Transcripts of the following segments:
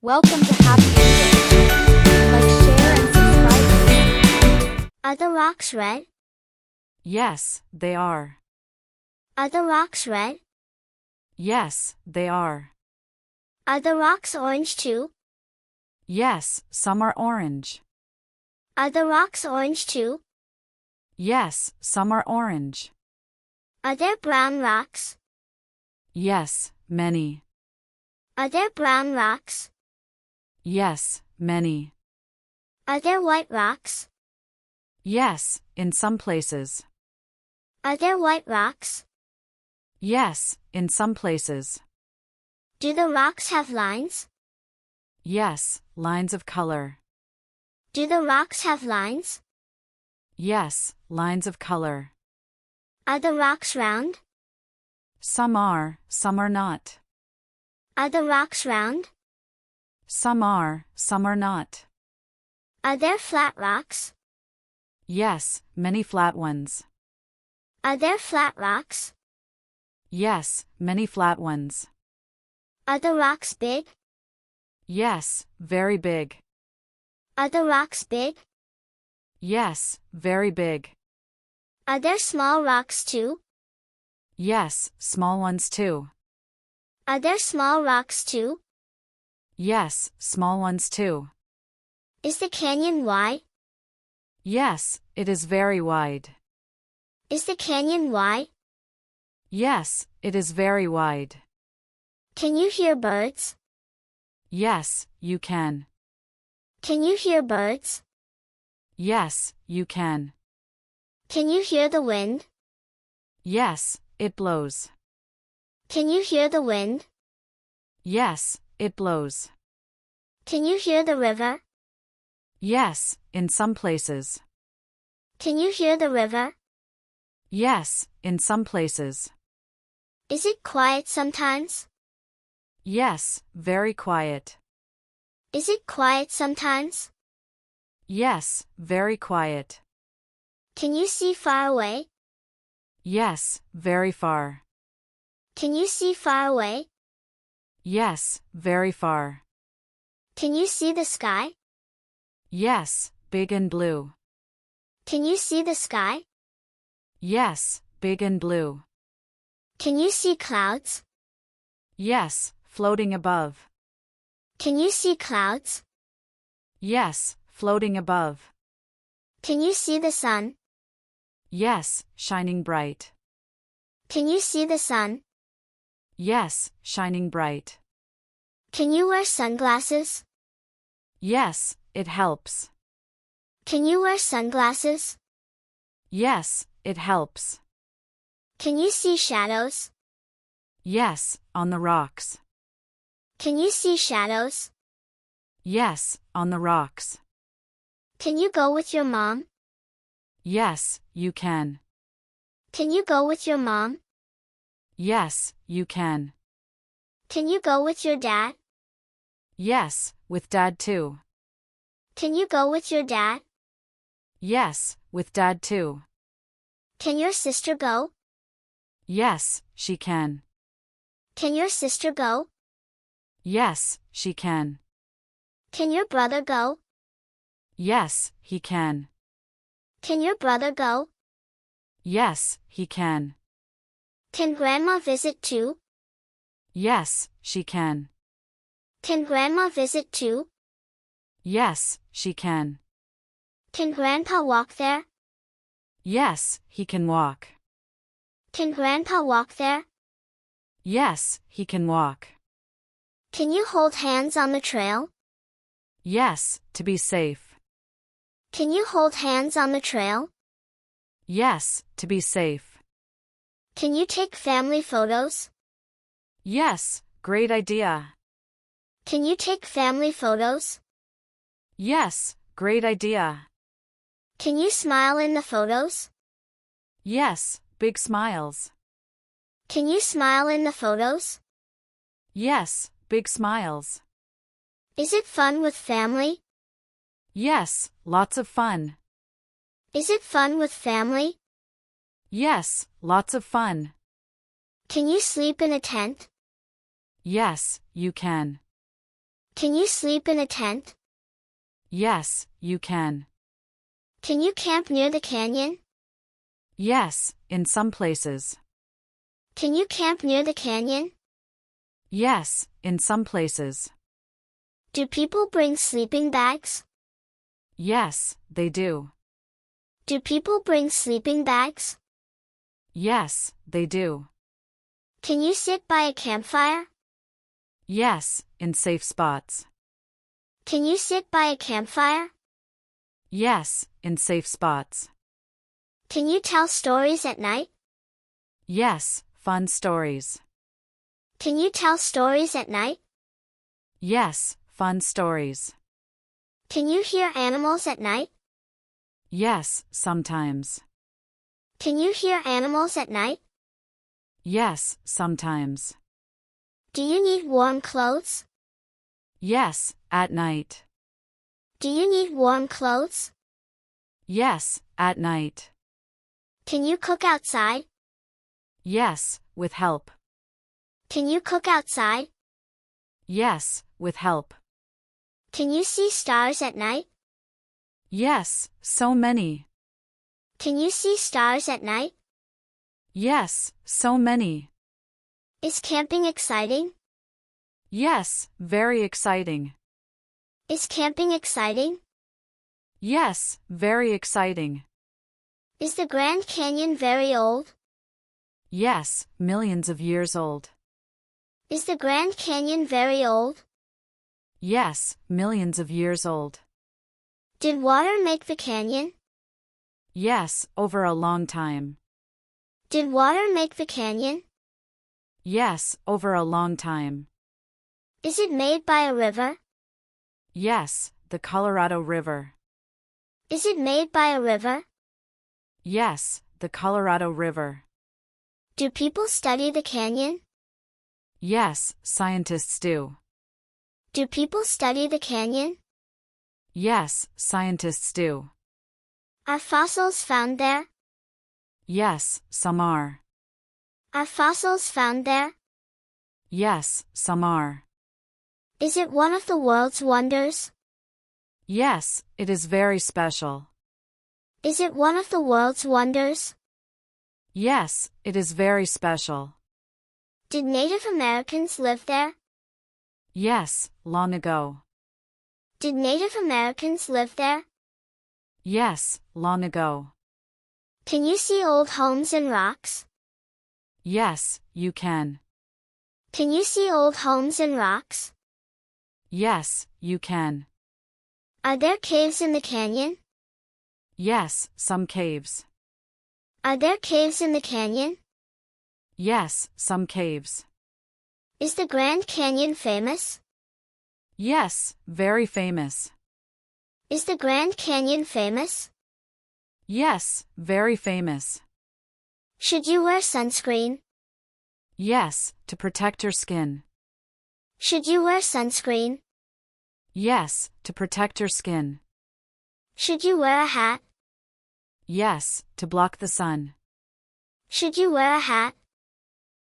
Welcome to Happy English. Like, share, and subscribe. Are the rocks red? Yes, they are. Are the rocks red? Yes, they are. Are the rocks orange too? Yes, some are orange. Are the rocks orange too? Yes, some are orange. Are there brown rocks? Yes, many. Are there brown rocks? Yes, many. Are there white rocks? Yes, in some places. Are there white rocks? Yes, in some places. Do the rocks have lines? Yes, lines of color. Do the rocks have lines? Yes, lines of color. Are the rocks round? Some are not. Are the rocks round? Some are not. Are there flat rocks? Yes, many flat ones. Are there flat rocks? Yes, many flat ones. Are the rocks big? Yes, very big. Are the rocks big? Yes, very big. Are there small rocks too? Yes, small ones too. Are there small rocks too? Yes, small ones too. Is the canyon wide? Yes, it is very wide. Is the canyon wide? Yes, it is very wide. Can you hear birds? Yes, you can. Can you hear birds? Yes, you can. Can you hear the wind? Yes, it blows. Can you hear the wind? Yes, it blows. Can you hear the river? Yes, in some places. Can you hear the river? Yes, in some places. Is it quiet sometimes? Yes, very quiet. Is it quiet sometimes? Yes, very quiet. Can you see far away? Yes, very far. Can you see far away? Yes, very far. Can you see the sky? Yes, big and blue. Can you see the sky? Yes, big and blue. Can you see clouds? Yes, floating above. Can you see clouds? Yes, floating above. Can you see the sun? Yes, shining bright. Can you see the sun? Yes, shining bright. Can you wear sunglasses? Yes, it helps. Can you wear sunglasses? Yes, it helps. Can you see shadows? Yes, on the rocks. Can you see shadows? Yes, on the rocks. Can you go with your mom? Yes, you can. Can you go with your mom? Yes, you can. Can you go with your dad? Yes, with Dad too. Can you go with your dad? Yes, with Dad too. Can your sister go? Yes, she can. Can your sister go? Yes, she can. Can your brother go? Yes, he can. Can your brother go? Yes, he can. Can grandma visit too? Yes, she can. Can grandma visit too? Yes, she can. Can grandpa walk there? Yes, he can walk. Can grandpa walk there? Yes, he can walk. Can you hold hands on the trail? Yes, to be safe. Can you hold hands on the trail? Yes, to be safe. Can you take family photos? Yes, great idea. Can you take family photos? Yes, great idea. Can you smile in the photos? Yes, big smiles. Can you smile in the photos? Yes, big smiles. Is it fun with family? Yes, lots of fun. Is it fun with family? Yes, lots of fun. Can you sleep in a tent? Yes, you can. Can you sleep in a tent? Yes, you can. Can you camp near the canyon? Yes, in some places. Can you camp near the canyon? Yes, in some places. Do people bring sleeping bags? Yes, they do. Do people bring sleeping bags? Yes, they do. Can you sit by a campfire? Yes, in safe spots. Can you sit by a campfire? Yes, in safe spots. Can you tell stories at night? Yes, fun stories. Can you tell stories at night? Yes, fun stories. Can you hear animals at night? Yes, sometimes. Can you hear animals at night? Yes, sometimes. Do you need warm clothes? Yes, at night. Do you need warm clothes? Yes, at night. Can you cook outside? Yes, with help. Can you cook outside? Yes, with help. Can you see stars at night? Yes, so many. Can you see stars at night? Yes, so many. Is camping exciting? Yes, very exciting. Is camping exciting? Yes, very exciting. Is the Grand Canyon very old? Yes, millions of years old. Is the Grand Canyon very old? Yes, millions of years old. Did water make the canyon? Yes, over a long time. Did water make the canyon? Yes, over a long time. Is it made by a river? Yes, the Colorado River. Is it made by a river? Yes, the Colorado River. Do people study the canyon? Yes, scientists do. Do people study the canyon? Yes, scientists do. Are fossils found there? Yes, some are. Are fossils found there? Yes, some are. Is it one of the world's wonders? Yes, it is very special. Is it one of the world's wonders? Yes, it is very special. Did Native Americans live there? Yes, long ago. Did Native Americans live there? Yes, long ago. Can you see old homes and rocks? Yes, you can. Can you see old homes and rocks? Yes, you can. Are there caves in the canyon? Yes, some caves. Are there caves in the canyon? Yes, some caves. Is the Grand Canyon famous? Yes, very famous. Is the Grand Canyon famous? Yes, very famous. Should you wear sunscreen? Yes, to protect your skin. Should you wear sunscreen? Yes, to protect your skin. Should you wear a hat? Yes, to block the sun. Should you wear a hat?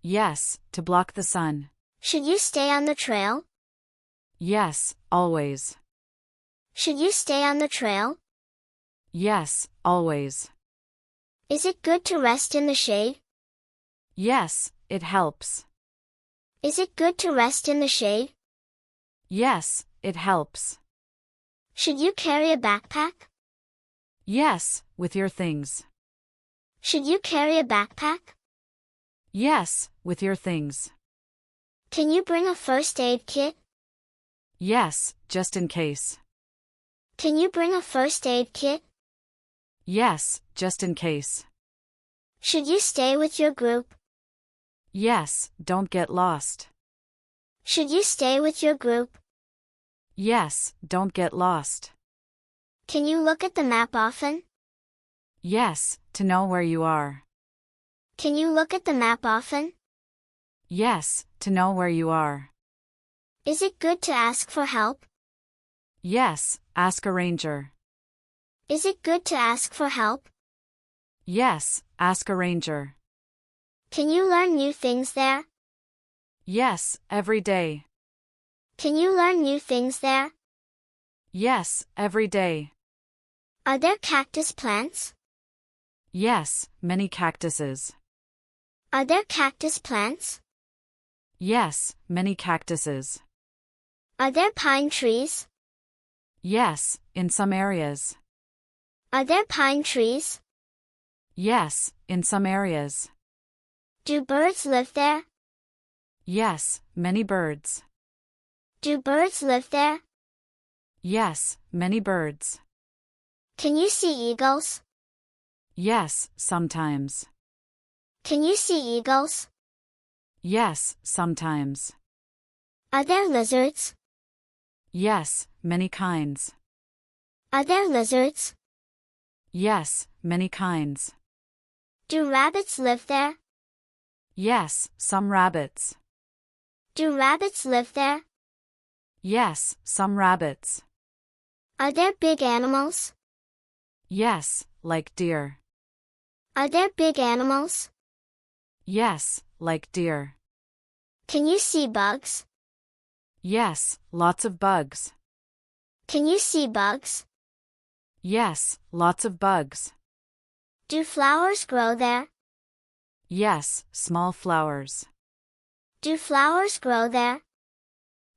Yes, to block the sun. Should you stay on the trail? Yes, always. Should you stay on the trail? Yes, always. Is it good to rest in the shade? Yes, it helps. Is it good to rest in the shade? Yes, it helps. Should you carry a backpack? Yes, with your things. Should you carry a backpack? Yes, with your things. Can you bring a first aid kit? Yes, just in case. Can you bring a first aid kit? Yes, just in case. Should you stay with your group? Yes, don't get lost. Should you stay with your group? Yes, don't get lost. Can you look at the map often? Yes, to know where you are. Can you look at the map often? Yes, to know where you are. Is it good to ask for help? Yes, ask a ranger. Is it good to ask for help? Yes, ask a ranger. Can you learn new things there? Yes, every day. Can you learn new things there? Yes, every day. Are there cactus plants? Yes, many cactuses. Are there cactus plants? Yes, many cactuses. Are there pine trees? Yes, in some areas. Are there pine trees? Yes, in some areas. Do birds live there? Yes, many birds. Do birds live there? Yes, many birds. Can you see eagles? Yes, sometimes. Can you see eagles? Yes, sometimes. Are there lizards? Yes, many kinds. Are there lizards? Yes, many kinds. Do rabbits live there? Yes, some rabbits. Do rabbits live there? Yes, some rabbits. Are there big animals? Yes, like deer. Are there big animals? Yes, like deer. Can you see bugs? Yes, lots of bugs. Can you see bugs? Yes, lots of bugs. Do flowers grow there? Yes, small flowers. Do flowers grow there?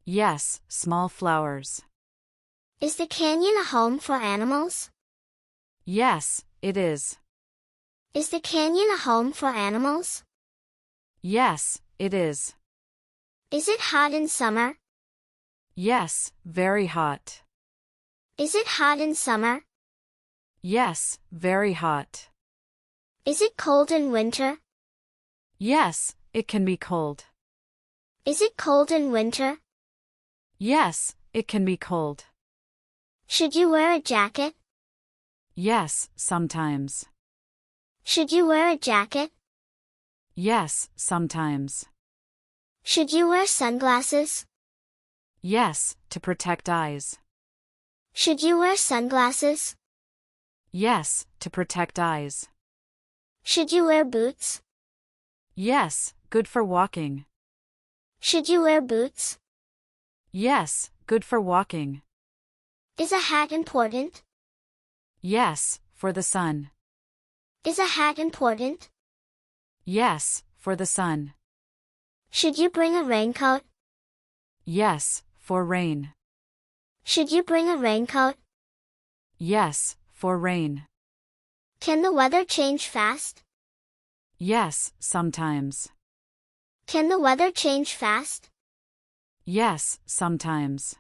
Yes, small flowers. Is the canyon a home for animals? Yes, it is. Is the canyon a home for animals? Yes, it is. Is it hot in summer? Yes, very hot. Is it hot in summer? Yes, very hot. Is it cold in winter? Yes, it can be cold. Is it cold in winter? Yes, it can be cold. Should you wear a jacket? Yes, sometimes. Should you wear a jacket? Yes, sometimes. Should you wear sunglasses? Yes, to protect eyes. Should you wear sunglasses? Yes, to protect eyes. Should you wear boots? Yes, good for walking. Should you wear boots? Yes, good for walking. Is a hat important? Yes, for the sun. Is a hat important? Yes, for the sun. Should you bring a raincoat? Yes, for rain. Should you bring a raincoat? Yes, for rain. Can the weather change fast? Yes, sometimes. Can the weather change fast? Yes, sometimes.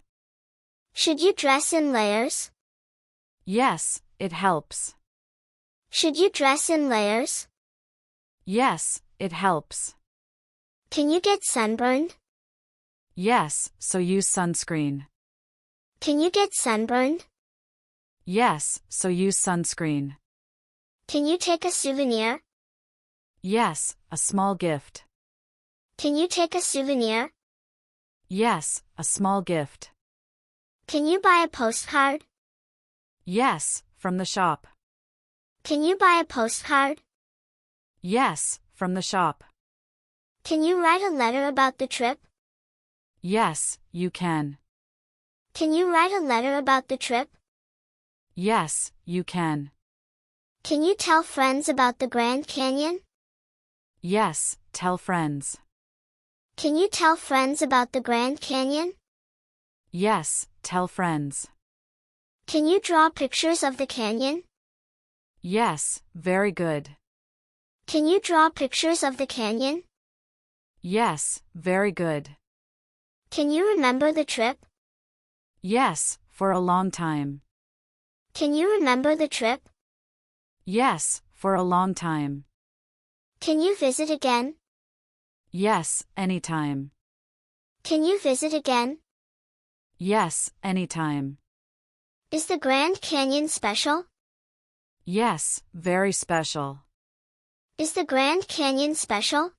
Should you dress in layers? Yes, it helps. Should you dress in layers? Yes, it helps. Can you get sunburned? Yes, so use sunscreen. Can you get sunburned? Yes, so use sunscreen. Can you take a souvenir? Yes, a small gift. Can you take a souvenir? Yes, a small gift. Can you buy a postcard? Yes, from the shop. Can you buy a postcard? Yes, from the shop. Can you write a letter about the trip? Yes, you can. Can you write a letter about the trip? Yes, you can. Can you tell friends about the Grand Canyon? Yes, tell friends. Can you tell friends about the Grand Canyon? Yes, tell friends. Can you draw pictures of the canyon? Yes, very good. Can you draw pictures of the canyon? Yes, very good. Can you remember the trip? Yes, for a long time. Can you remember the trip? Yes, for a long time. Can you visit again? Yes, anytime. Can you visit again? Yes, anytime. Is the Grand Canyon special? Yes, very special. Is the Grand Canyon special?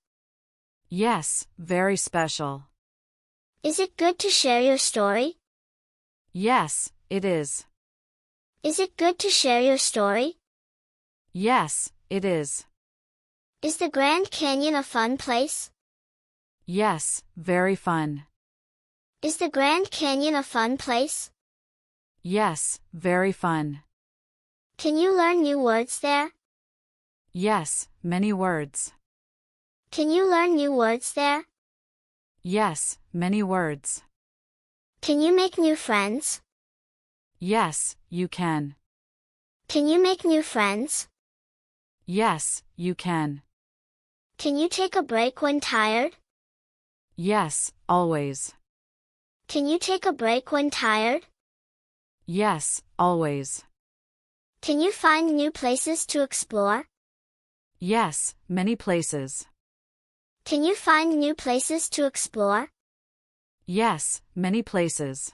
Yes, very special. Is it good to share your story? Yes, it is. Is it good to share your story? Yes, it is. Is the Grand Canyon a fun place? Yes, very fun. Is the Grand Canyon a fun place? Yes, very fun. Can you learn new words there? Yes, many words. Can you learn new words there? Yes, many words. Can you make new friends? Yes, you can. Can you make new friends? Yes, you can. Can you take a break when tired? Yes, always. Can you take a break when tired? Yes, always. Can you find new places to explore? Yes, many places. Can you find new places to explore? Yes, many places.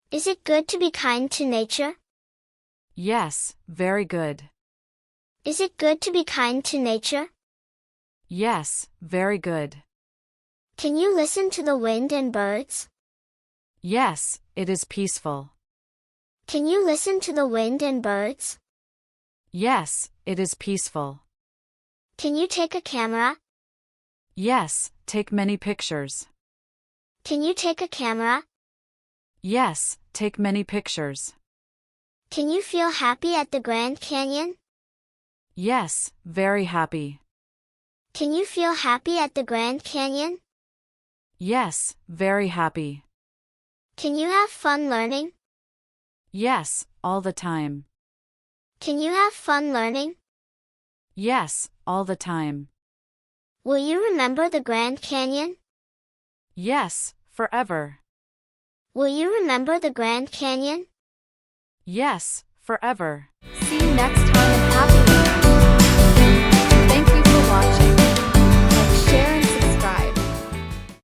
Is it good to be kind to nature? Yes, very good. Is it good to be kind to nature? Yes, very good. Can you listen to the wind and birds? Yes, it is peaceful. Can you listen to the wind and birds? Yes, it is peaceful. Can you take a camera? Yes, take many pictures. Can you take a camera? Yes, take many pictures. Can you feel happy at the Grand Canyon? Yes, very happy. Can you feel happy at the Grand Canyon? Yes, very happy. Can you have fun learning? Yes, all the time. Can you have fun learning? Yes, all the time. Will you remember the Grand Canyon? Yes, forever. Will you remember the Grand Canyon? Yes, forever. See you next time and happy